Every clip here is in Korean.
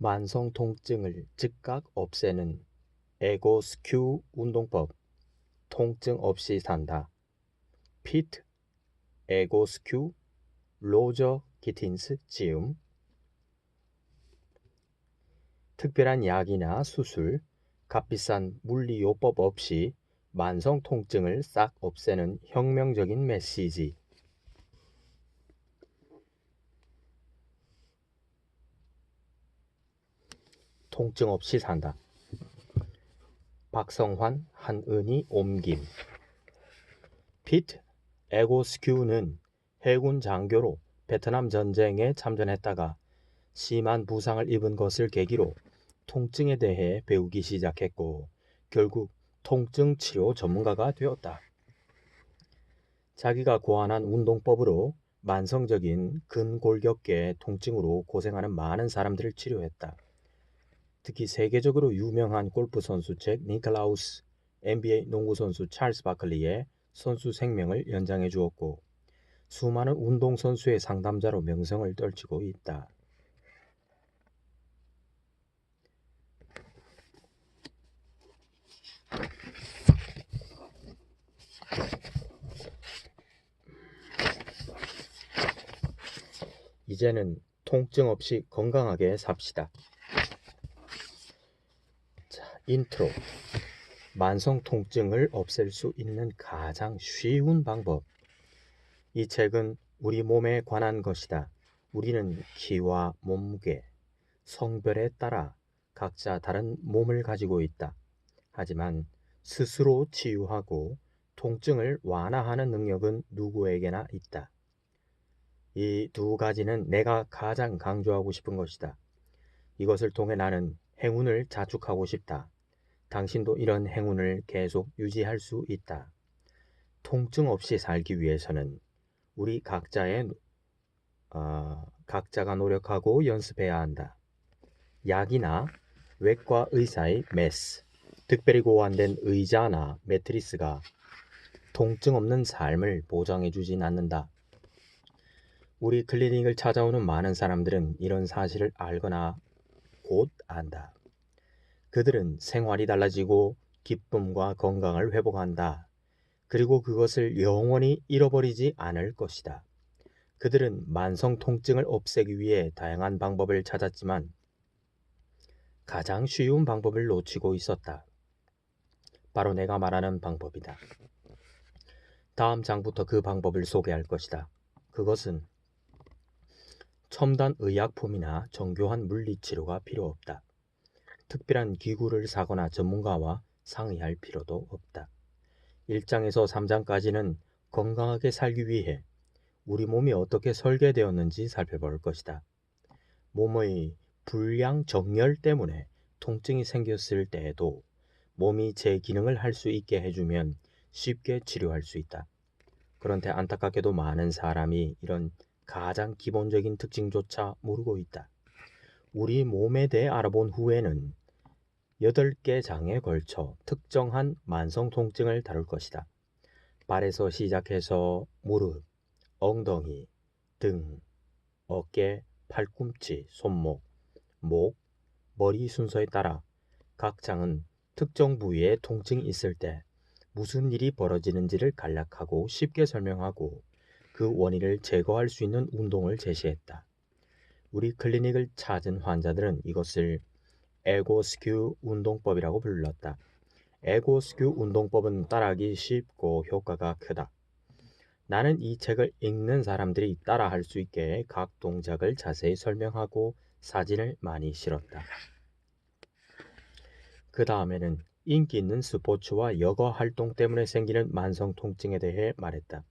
만성 통증을 즉각 없애는 에고스큐 운동법. 통증 없이 산다. 피트 에고스큐 로저 기틴스 지음. 특별한 약이나 수술, 값비싼 물리요법 없이 만성 통증을 싹 없애는 혁명적인 메시지. 통증 없이 산다. 박성환, 한은희 옮김. 피트 에고스큐는 해군 장교로 베트남 전쟁에 참전했다가 심한 부상을 입은 것을 계기로 통증에 대해 배우기 시작했고 결국 통증 치료 전문가가 되었다. 자기가 고안한 운동법으로 만성적인 근골격계 통증으로 고생하는 많은 사람들을 치료했다. 특히 세계적으로 유명한 골프 선수 잭 니클라우스, NBA 농구 선수 찰스 바클리의 선수 생명을 연장해 주었고 수많은 운동선수의 상담자로 명성을 떨치고 있다. 이제는 통증 없이 건강하게 삽시다. 자, 인트로. 만성 통증을 없앨 수 있는 가장 쉬운 방법. 이 책은 우리 몸에 관한 것이다. 우리는 키와 몸무게, 성별에 따라 각자 다른 몸을 가지고 있다. 하지만 스스로 치유하고 통증을 완화하는 능력은 누구에게나 있다. 이 두 가지는 내가 가장 강조하고 싶은 것이다. 이것을 통해 나는 행운을 자축하고 싶다. 당신도 이런 행운을 계속 유지할 수 있다. 통증 없이 살기 위해서는 우리 각자가 노력하고 연습해야 한다. 약이나 외과 의사의 메스, 특별히 고안된 의자나 매트리스가 통증 없는 삶을 보장해 주진 않는다. 우리 클리닉을 찾아오는 많은 사람들은 이런 사실을 알거나 곧 안다. 그들은 생활이 달라지고 기쁨과 건강을 회복한다. 그리고 그것을 영원히 잃어버리지 않을 것이다. 그들은 만성 통증을 없애기 위해 다양한 방법을 찾았지만 가장 쉬운 방법을 놓치고 있었다. 바로 내가 말하는 방법이다. 다음 장부터 그 방법을 소개할 것이다. 그것은 첨단 의약품이나 정교한 물리치료가 필요 없다. 특별한 기구를 사거나 전문가와 상의할 필요도 없다. 1장에서 3장까지는 건강하게 살기 위해 우리 몸이 어떻게 설계되었는지 살펴볼 것이다. 몸의 불량 정렬 때문에 통증이 생겼을 때에도 몸이 제 기능을 할 수 있게 해주면 쉽게 치료할 수 있다. 그런데 안타깝게도 많은 사람이 이런 가장 기본적인 특징조차 모르고 있다. 우리 몸에 대해 알아본 후에는 8개 장에 걸쳐 특정한 만성 통증을 다룰 것이다. 발에서 시작해서 무릎, 엉덩이, 등, 어깨, 팔꿈치, 손목, 목, 머리 순서에 따라 각 장은 특정 부위에 통증이 있을 때 무슨 일이 벌어지는지를 간략하고 쉽게 설명하고 그 원인을 제거할 수 있는 운동을 제시했다. 우리 클리닉을 찾은 환자들은 이것을 에고스큐 운동법이라고 불렀다. 에고스큐 운동법은 따라하기 쉽고 효과가 크다. 나는 이 책을 읽는 사람들이 따라할 수 있게 각 동작을 자세히 설명하고 사진을 많이 실었다. 그 다음에는 인기 있는 스포츠와 여가 활동 때문에 생기는 만성 통증에 대해 말했다.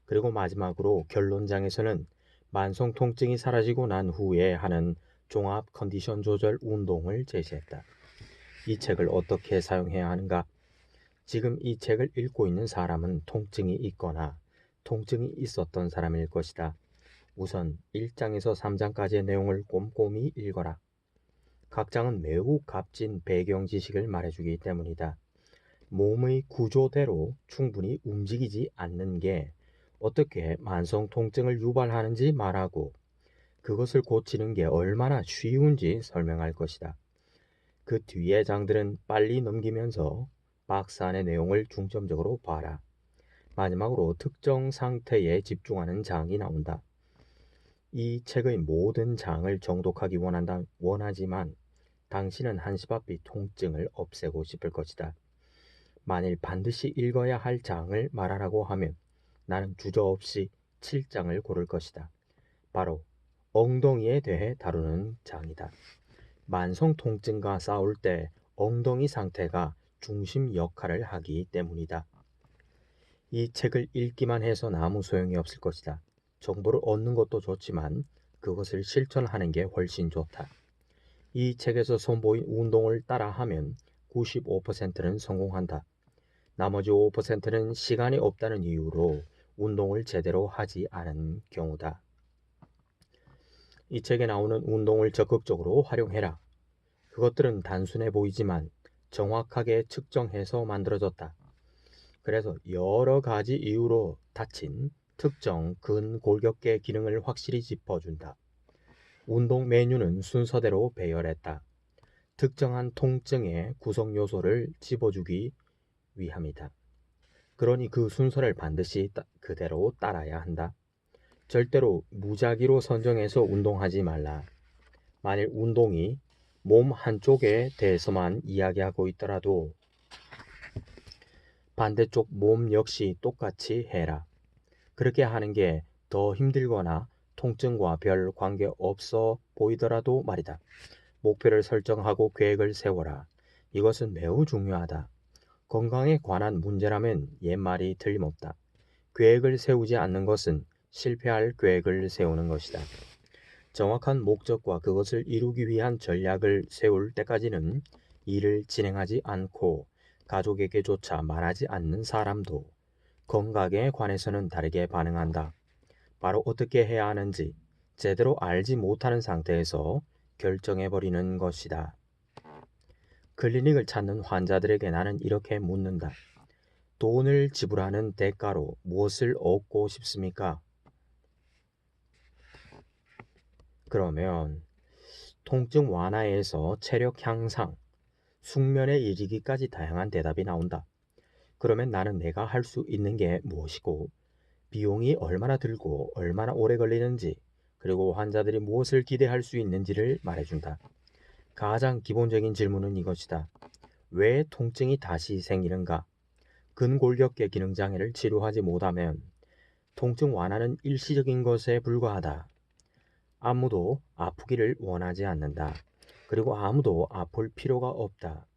그리고 마지막으로 결론장에서는 만성 통증이 사라지고 난 후에 하는 종합 컨디션 조절 운동을 제시했다. 이 책을 어떻게 사용해야 하는가? 지금 이 책을 읽고 있는 사람은 통증이 있거나 통증이 있었던 사람일 것이다. 우선 1장에서 3장까지의 내용을 꼼꼼히 읽어라. 각 장은 매우 값진 배경 지식을 말해주기 때문이다. 몸의 구조대로 충분히 움직이지 않는 게 어떻게 만성 통증을 유발하는지 말하고 그것을 고치는 게 얼마나 쉬운지 설명할 것이다. 그 뒤의 장들은 빨리 넘기면서 박스 안의 내용을 중점적으로 봐라. 마지막으로 특정 상태에 집중하는 장이 나온다. 이 책의 모든 장을 정독하기 원하지만 당신은 한시바삐 통증을 없애고 싶을 것이다. 만일 반드시 읽어야 할 장을 말하라고 하면 나는 주저없이 7장을 고를 것이다. 바로 엉덩이에 대해 다루는 장이다. 만성 통증과 싸울 때 엉덩이 상태가 중심 역할을 하기 때문이다. 이 책을 읽기만 해서 아무 소용이 없을 것이다. 정보를 얻는 것도 좋지만 그것을 실천하는 게 훨씬 좋다. 이 책에서 선보인 운동을 따라하면 95%는 성공한다. 나머지 5%는 시간이 없다는 이유로 운동을 제대로 하지 않은 경우다. 이 책에 나오는 운동을 적극적으로 활용해라. 그것들은 단순해 보이지만 정확하게 측정해서 만들어졌다. 그래서 여러 가지 이유로 다친 특정 근골격계 기능을 확실히 짚어준다. 운동 메뉴는 순서대로 배열했다. 특정한 통증의 구성 요소를 집어주기 위함이다. 그러니 그 순서를 반드시 그대로 따라야 한다. 절대로 무작위로 선정해서 운동하지 말라. 만일 운동이 몸 한쪽에 대해서만 이야기하고 있더라도 반대쪽 몸 역시 똑같이 해라. 그렇게 하는 게 더 힘들거나 통증과 별 관계 없어 보이더라도 말이다. 목표를 설정하고 계획을 세워라. 이것은 매우 중요하다. 건강에 관한 문제라면 옛말이 틀림없다. 계획을 세우지 않는 것은 실패할 계획을 세우는 것이다. 정확한 목적과 그것을 이루기 위한 전략을 세울 때까지는 일을 진행하지 않고 가족에게조차 말하지 않는 사람도 건강에 관해서는 다르게 반응한다. 바로 어떻게 해야 하는지 제대로 알지 못하는 상태에서 결정해버리는 것이다. 클리닉을 찾는 환자들에게 나는 이렇게 묻는다. 돈을 지불하는 대가로 무엇을 얻고 싶습니까? 그러면 통증 완화에서 체력 향상, 숙면에 이르기까지 다양한 대답이 나온다. 그러면 나는 내가 할 수 있는 게 무엇이고 비용이 얼마나 들고 얼마나 오래 걸리는지 그리고 환자들이 무엇을 기대할 수 있는지를 말해준다. 가장 기본적인 질문은 이것이다. 왜 통증이 다시 생기는가? 근골격계 기능장애를 치료하지 못하면 통증 완화는 일시적인 것에 불과하다. 아무도 아프기를 원하지 않는다. 그리고 아무도 아플 필요가 없다.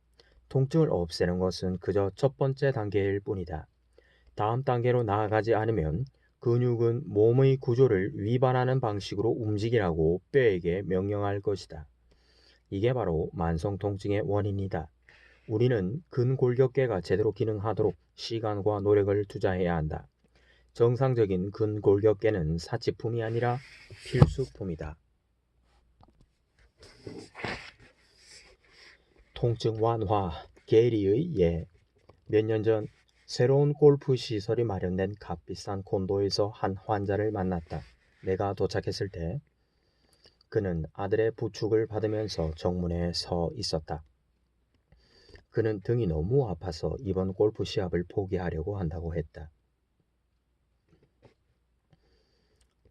통증을 없애는 것은 그저 첫 번째 단계일 뿐이다. 다음 단계로 나아가지 않으면 근육은 몸의 구조를 위반하는 방식으로 움직이라고 뼈에게 명령할 것이다. 이게 바로 만성 통증의 원인이다. 우리는 근골격계가 제대로 기능하도록 시간과 노력을 투자해야 한다. 정상적인 근골격계는 사치품이 아니라 필수품이다. 통증 완화, 게리의 예. 몇 년 전 새로운 골프 시설이 마련된 값비싼 콘도에서 한 환자를 만났다. 내가 도착했을 때 그는 아들의 부축을 받으면서 정문에 서 있었다. 그는 등이 너무 아파서 이번 골프 시합을 포기하려고 한다고 했다.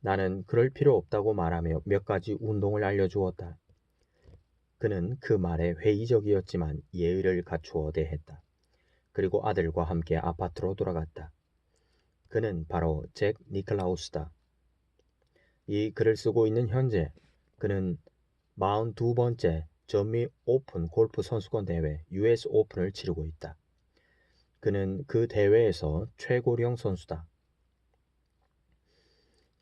나는 그럴 필요 없다고 말하며 몇 가지 운동을 알려주었다. 그는 그 말에 회의적이었지만 예의를 갖추어 대했다. 그리고 아들과 함께 아파트로 돌아갔다. 그는 바로 잭 니클라우스다. 이 글을 쓰고 있는 현재 그는 42번째 전미 오픈 골프 선수권 대회 US 오픈을 치르고 있다. 그는 그 대회에서 최고령 선수다.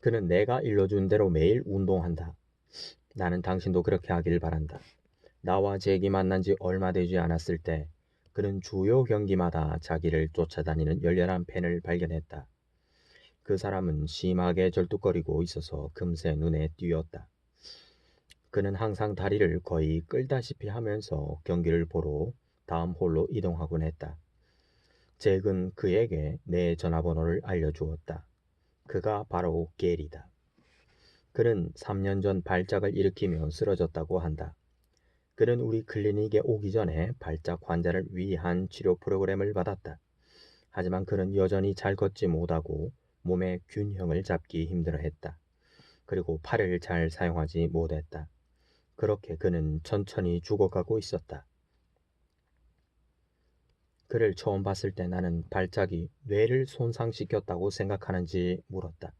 그는 내가 일러준 대로 매일 운동한다. 나는 당신도 그렇게 하길 바란다. 나와 잭이 만난 지 얼마 되지 않았을 때 그는 주요 경기마다 자기를 쫓아다니는 열렬한 팬을 발견했다. 그 사람은 심하게 절뚝거리고 있어서 금세 눈에 띄었다. 그는 항상 다리를 거의 끌다시피 하면서 경기를 보러 다음 홀로 이동하곤 했다. 잭은 그에게 내 전화번호를 알려주었다. 그가 바로 게리다. 그는 3년 전 발작을 일으키며 쓰러졌다고 한다. 그는 우리 클리닉에 오기 전에 발작 환자를 위한 치료 프로그램을 받았다. 하지만 그는 여전히 잘 걷지 못하고 몸의 균형을 잡기 힘들어했다. 그리고 팔을 잘 사용하지 못했다. 그렇게 그는 천천히 죽어가고 있었다. 그를 처음 봤을 때 나는 발작이 뇌를 손상시켰다고 생각하는지 물었다.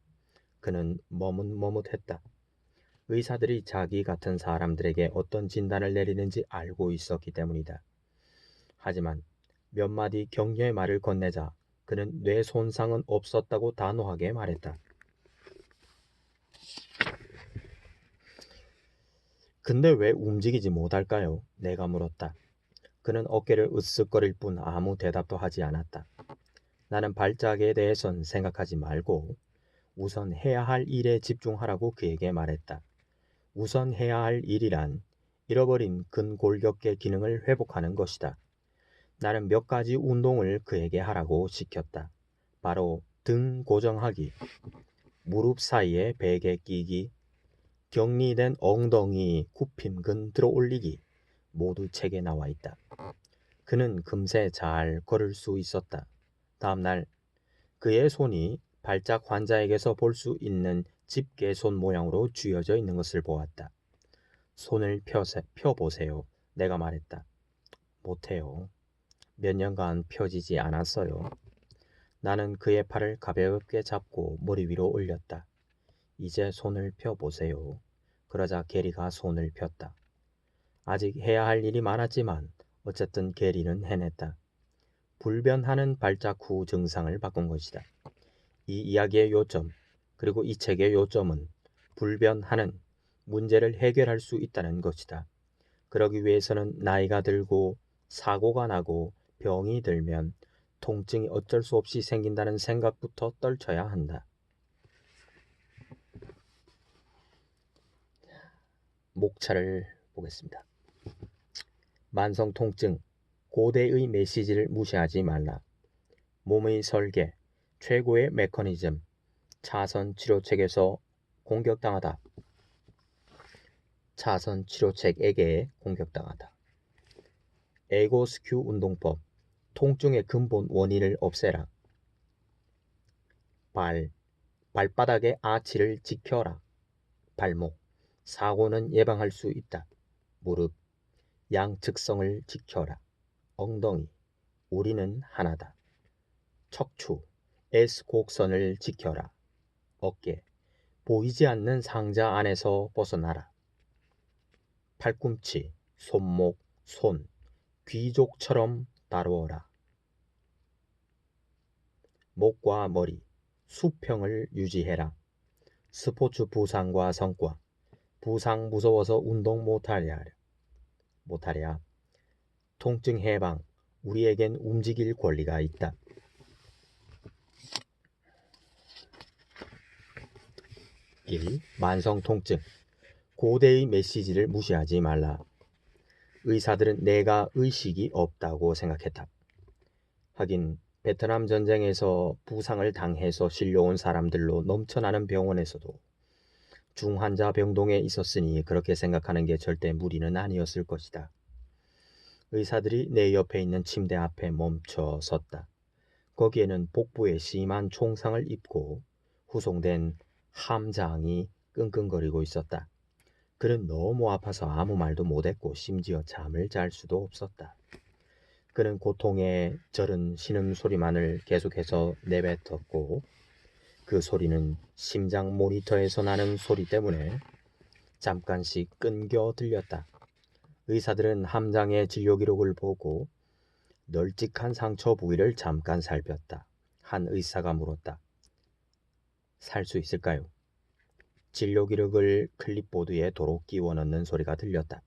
그는 머뭇머뭇했다. 의사들이 자기 같은 사람들에게 어떤 진단을 내리는지 알고 있었기 때문이다. 하지만 몇 마디 격려의 말을 건네자 그는 뇌 손상은 없었다고 단호하게 말했다. 근데 왜 움직이지 못할까요? 내가 물었다. 그는 어깨를 으쓱거릴 뿐 아무 대답도 하지 않았다. 나는 발작에 대해선 생각하지 말고 우선 해야 할 일에 집중하라고 그에게 말했다. 우선 해야 할 일이란 잃어버린 근골격계 기능을 회복하는 것이다. 나는 몇 가지 운동을 그에게 하라고 시켰다. 바로 등 고정하기, 무릎 사이에 베개 끼기, 격리된 엉덩이 굽힘근 들어 올리기 모두 책에 나와 있다. 그는 금세 잘 걸을 수 있었다. 다음날 그의 손이 발작 환자에게서 볼 수 있는 집게손 모양으로 쥐어져 있는 것을 보았다. 손을 펴보세요. 내가 말했다. 못해요. 몇 년간 펴지지 않았어요. 나는 그의 팔을 가볍게 잡고 머리 위로 올렸다. 이제 손을 펴보세요. 그러자 게리가 손을 폈다. 아직 해야 할 일이 많았지만 어쨌든 게리는 해냈다. 불변하는 발작 후 증상을 바꾼 것이다. 이 이야기의 요점, 그리고 이 책의 요점은 불변하는 문제를 해결할 수 있다는 것이다. 그러기 위해서는 나이가 들고 사고가 나고 병이 들면 통증이 어쩔 수 없이 생긴다는 생각부터 떨쳐야 한다. 목차를 보겠습니다. 만성 통증, 고대의 메시지를 무시하지 말라. 몸의 설계, 최고의 메커니즘, 차선 치료책에서 공격당하다. 차선 치료책에게 공격당하다. 에고스큐 운동법, 통증의 근본 원인을 없애라. 발바닥의 아치를 지켜라. 발목, 사고는 예방할 수 있다. 무릎, 양측성을 지켜라. 엉덩이, 우리는 하나다. 척추, S곡선을 지켜라. 어깨, 보이지 않는 상자 안에서 벗어나라. 팔꿈치, 손목, 손, 귀족처럼 다루어라. 목과 머리, 수평을 유지해라. 스포츠 부상과 성과, 부상 무서워서 운동 못하랴. 통증 해방, 우리에겐 움직일 권리가 있다. 1. 만성 통증, 고대의 메시지를 무시하지 말라. 의사들은 내가 의식이 없다고 생각했다. 하긴 베트남 전쟁에서 부상을 당해서 실려온 사람들로 넘쳐나는 병원에서도 중환자 병동에 있었으니 그렇게 생각하는 게 절대 무리는 아니었을 것이다. 의사들이 내 옆에 있는 침대 앞에 멈춰 섰다. 거기에는 복부에 심한 총상을 입고 후송된 함장이 끙끙거리고 있었다. 그는 너무 아파서 아무 말도 못했고 심지어 잠을 잘 수도 없었다. 그는 고통에 절은 신음소리만을 계속해서 내뱉었고 그 소리는 심장 모니터에서 나는 소리 때문에 잠깐씩 끊겨 들렸다. 의사들은 함장의 진료 기록을 보고 널찍한 상처 부위를 잠깐 살폈다. 한 의사가 물었다. 살 수 있을까요? 진료 기록을 클립보드에 도로 끼워 넣는 소리가 들렸다.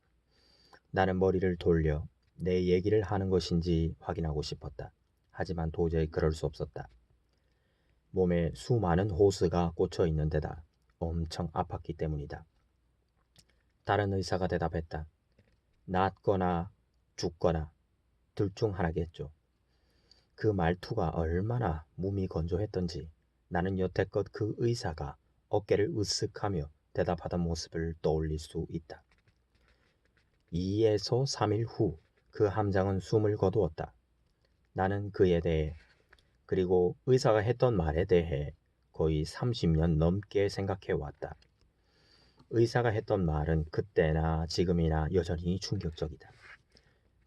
나는 머리를 돌려 내 얘기를 하는 것인지 확인하고 싶었다. 하지만 도저히 그럴 수 없었다. 몸에 수많은 호스가 꽂혀 있는 데다 엄청 아팠기 때문이다. 다른 의사가 대답했다. 낫거나 죽거나 둘 중 하나겠죠. 그 말투가 얼마나 몸이 건조했던지 나는 여태껏 그 의사가 어깨를 으쓱하며 대답하던 모습을 떠올릴 수 있다. 2에서 3일 후 그 함장은 숨을 거두었다. 나는 그에 대해 그리고 의사가 했던 말에 대해 거의 30년 넘게 생각해 왔다. 의사가 했던 말은 그때나 지금이나 여전히 충격적이다.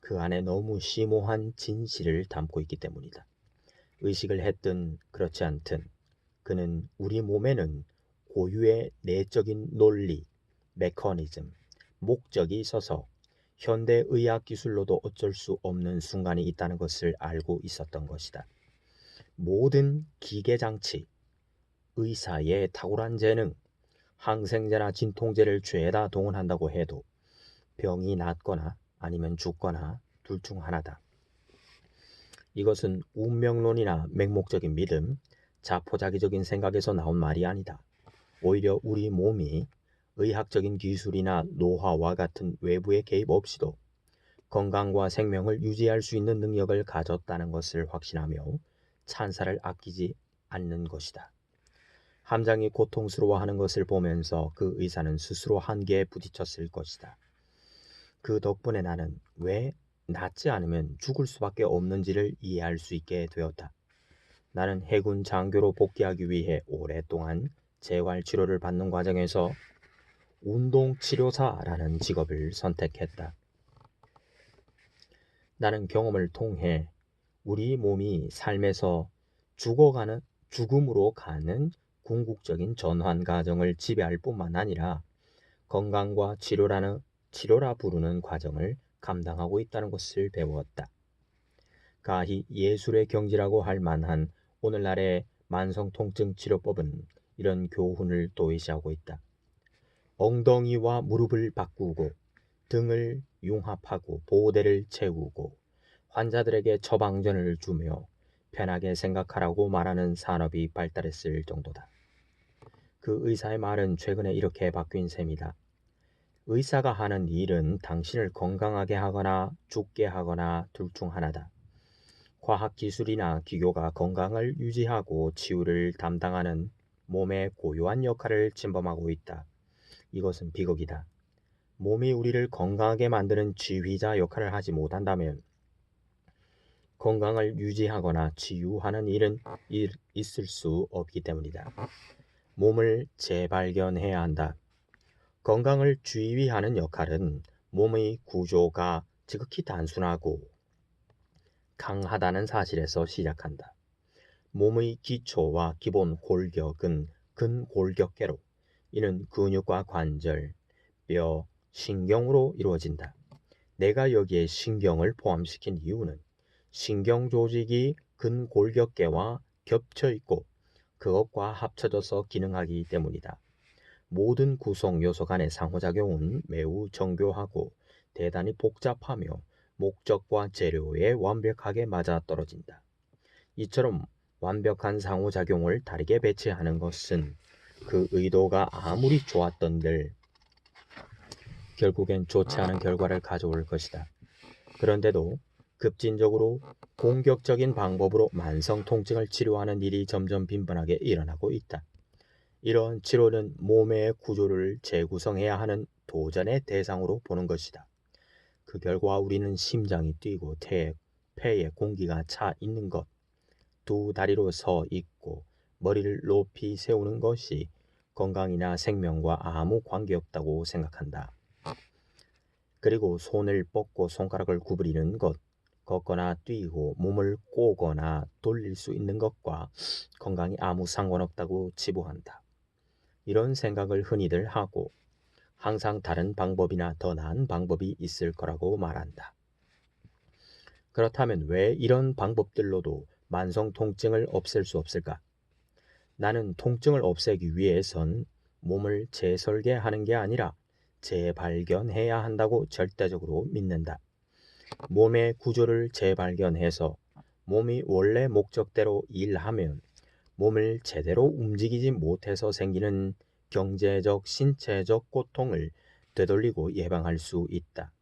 그 안에 너무 심오한 진실을 담고 있기 때문이다. 의식을 했든 그렇지 않든 그는 우리 몸에는 고유의 내적인 논리, 메커니즘, 목적이 있어서 현대 의학 기술로도 어쩔 수 없는 순간이 있다는 것을 알고 있었던 것이다. 모든 기계장치, 의사의 탁월한 재능, 항생제나 진통제를 죄다 동원한다고 해도 병이 낫거나 아니면 죽거나 둘 중 하나다. 이것은 운명론이나 맹목적인 믿음, 자포자기적인 생각에서 나온 말이 아니다. 오히려 우리 몸이 의학적인 기술이나 노화와 같은 외부의 개입 없이도 건강과 생명을 유지할 수 있는 능력을 가졌다는 것을 확신하며 찬사를 아끼지 않는 것이다. 함장이 고통스러워하는 것을 보면서 그 의사는 스스로 한계에 부딪혔을 것이다. 그 덕분에 나는 왜 낫지 않으면 죽을 수밖에 없는지를 이해할 수 있게 되었다. 나는 해군 장교로 복귀하기 위해 오랫동안 재활치료를 받는 과정에서 운동치료사라는 직업을 선택했다. 나는 경험을 통해 우리 몸이 삶에서 죽음으로 가는 궁극적인 전환 과정을 지배할 뿐만 아니라 건강과 치료라 부르는 과정을 감당하고 있다는 것을 배웠다. 가히 예술의 경지라고 할 만한 오늘날의 만성통증 치료법은 이런 교훈을 도외시하고 있다. 엉덩이와 무릎을 바꾸고 등을 융합하고 보호대를 채우고 환자들에게 처방전을 주며 편하게 생각하라고 말하는 산업이 발달했을 정도다. 그 의사의 말은 최근에 이렇게 바뀐 셈이다. 의사가 하는 일은 당신을 건강하게 하거나 죽게 하거나 둘 중 하나다. 과학기술이나 기교가 건강을 유지하고 치유를 담당하는 몸의 고유한 역할을 침범하고 있다. 이것은 비극이다. 몸이 우리를 건강하게 만드는 지휘자 역할을 하지 못한다면 건강을 유지하거나 치유하는 일은 있을 수 없기 때문이다. 몸을 재발견해야 한다. 건강을 지휘하는 역할은 몸의 구조가 지극히 단순하고 강하다는 사실에서 시작한다. 몸의 기초와 기본 골격은 근골격계로 이는 근육과 관절, 뼈, 신경으로 이루어진다. 내가 여기에 신경을 포함시킨 이유는 신경 조직이 근골격계와 겹쳐 있고 그것과 합쳐져서 기능하기 때문이다. 모든 구성 요소 간의 상호작용은 매우 정교하고 대단히 복잡하며 목적과 재료에 완벽하게 맞아떨어진다. 이처럼 완벽한 상호작용을 다르게 배치하는 것은 그 의도가 아무리 좋았던들 결국엔 좋지 않은 결과를 가져올 것이다. 그런데도 급진적으로 공격적인 방법으로 만성 통증을 치료하는 일이 점점 빈번하게 일어나고 있다. 이러한 치료는 몸의 구조를 재구성해야 하는 도전의 대상으로 보는 것이다. 그 결과 우리는 심장이 뛰고 폐에 공기가 차 있는 것, 두 다리로 서 있고 머리를 높이 세우는 것이 건강이나 생명과 아무 관계없다고 생각한다. 그리고 손을 뻗고 손가락을 구부리는 것, 걷거나 뛰고 몸을 꼬거나 돌릴 수 있는 것과 건강이 아무 상관없다고 치부한다. 이런 생각을 흔히들 하고 항상 다른 방법이나 더 나은 방법이 있을 거라고 말한다. 그렇다면 왜 이런 방법들로도 만성 통증을 없앨 수 없을까? 나는 통증을 없애기 위해선 몸을 재설계하는 게 아니라 재발견해야 한다고 절대적으로 믿는다. 몸의 구조를 재발견해서 몸이 원래 목적대로 일하면 몸을 제대로 움직이지 못해서 생기는 경제적, 신체적 고통을 되돌리고 예방할 수 있다.